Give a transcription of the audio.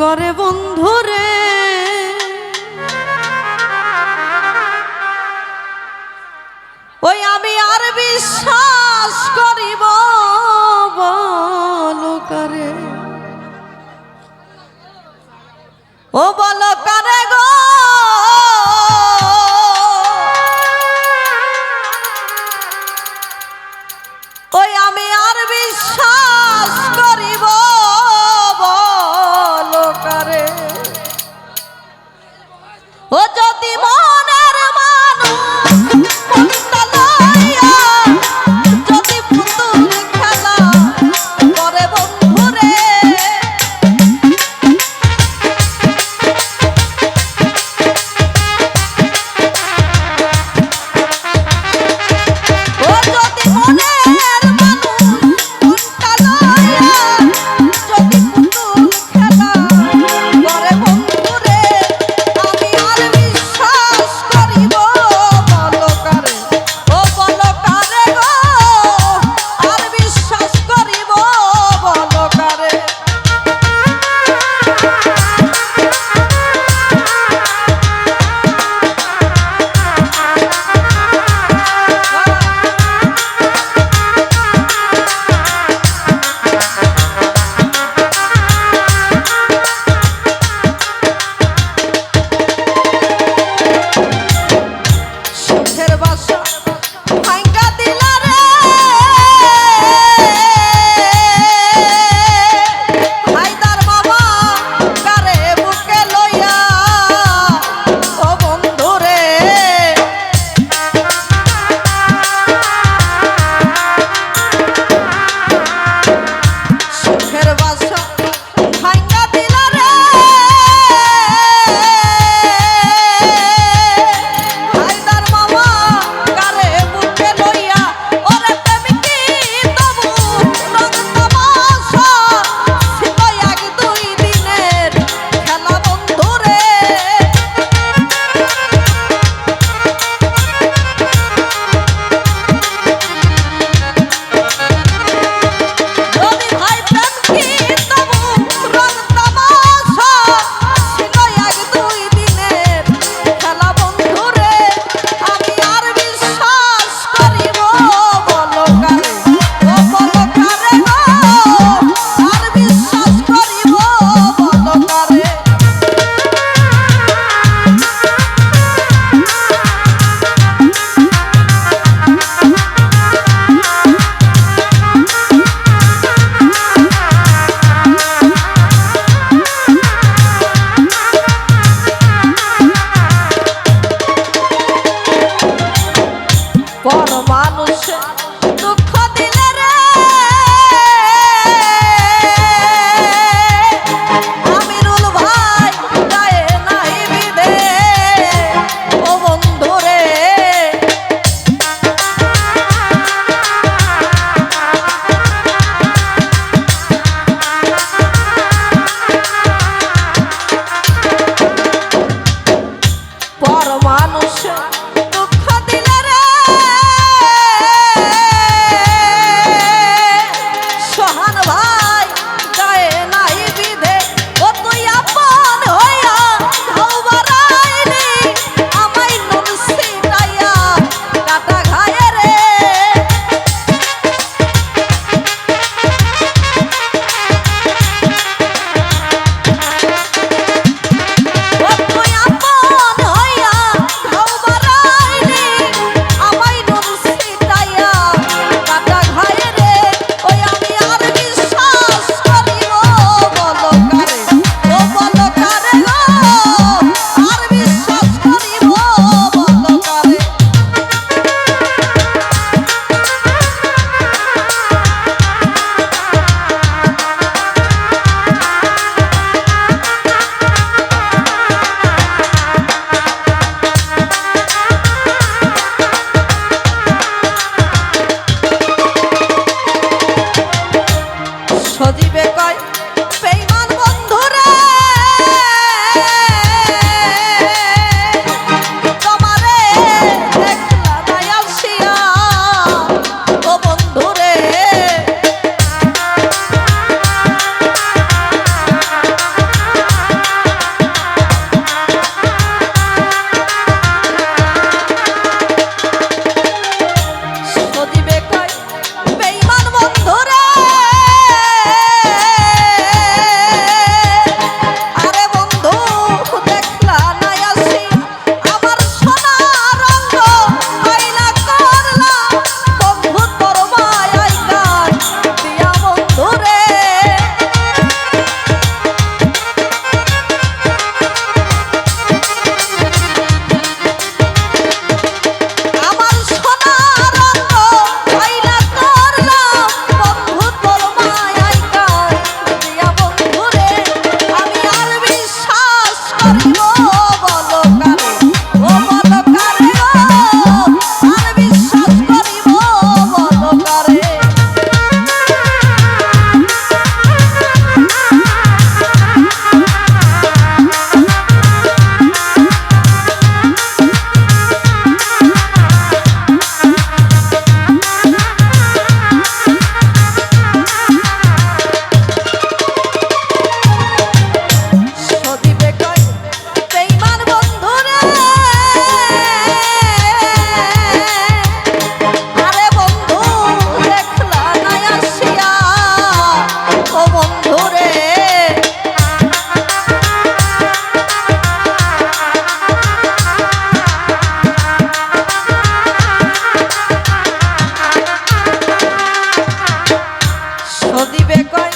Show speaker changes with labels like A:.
A: করে বন্ধুরে ওই আমি আর বিশ্বাস করিব বলো করে ও বলো করে গো ওই আমি আর বিশ্বাস করিব বলো করে ও যদি মনের মানুষ মনটা লইয়া যদি পুতুল খেলা করে বন্ধুরে ও যদি মনের মানুষ মনটা লইয়া যদি পুতুল খেলা করে বন্ধুরে আমি আর বিশ্বাস করিব বলো কারে ও বলো কারে গো আর বিশ্বাস করিব বলো কারে সুখের বাসা ভাঙ্গা দিলা রে হায়দার মামা কারে বুকে লইয়া ও বন্ধুরে সুখের বাসা ভাঙ্গা দিলা রে হায়দার মামা কারে বুকে লইয়া ওরে প্রেমিকি তবু রং তামাশা ছিল এক দুই দিনের খেলা বন্ধুরে যদি ভাই প্রেমিকি তবু রং তামাশা ছিল এক দুই দিনের খেলা বন্ধুরে আমি আর বিশ্বাস করিব বলো কারে ও বলো কারে গো আর বিশ্বাস করিব বলো কারে পর মানুষে দুঃখ দিলে রে আমিরুল ভাই গায়ে নাই বিধে ও বন্ধুরে পর মানুষে দুঃখ দিলে রে সোহান ভাই গায়ে নাই বিধে ও তুই আপন হইয়া ঢাউ বাড়াইলি আমায় নুন ছিটাইয়া কাটা ঘায়ে রে ও তুই আপন হইয়া ঢাউ বাড়াইলি আমায় নুন ছিটাইয়া কাটা ঘায়ে রে ওই আমি আর বিশ্বাস করিব বলো কারে ও বলো কারে গো আর বিশ্বাস করিব বলো কারে সজীবে কয় বেঈমান বন্ধুরে তোমারে দেখলা নাই আসিয়া ও বন্ধুরে বন্ধুরে সদিবে কয়